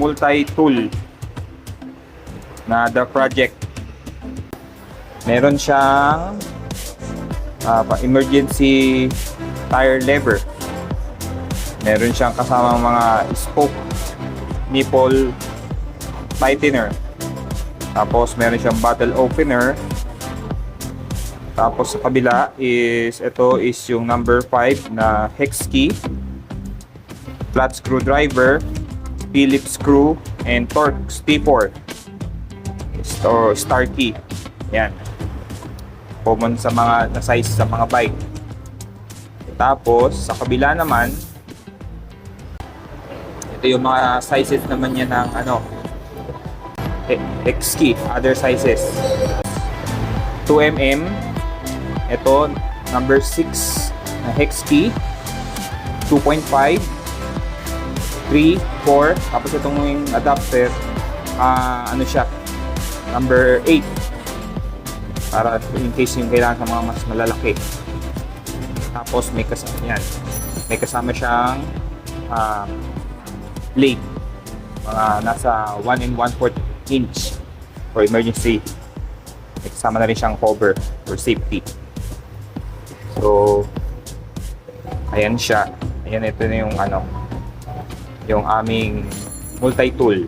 multi-tool na The Project. Meron siyang emergency tire lever. Meron siyang kasama mga spoke nipple tightener. Tapos meron siyang bottle opener. Tapos sa kabila is ito is yung number 5 na hex key, flat screwdriver, Phillips screw, and Torx T4 or star key. Yan. Common sa mga na size sa mga bike. Tapos sa kabila naman, ito yung mga sizes naman niya ng hex key, other sizes. 2mm, ito number 6 na hex key, 2.5, 3, 4, tapos itong yung adapter, siya, number 8, para in case yung kailangan sa mga mas malalaki. Tapos may kasama siyang blade, mga nasa 1 1/4 inch for emergency. May kasama na rin siyang cover for safety. So ayan siya. Ayan, ito na yung yung aming multi-tool.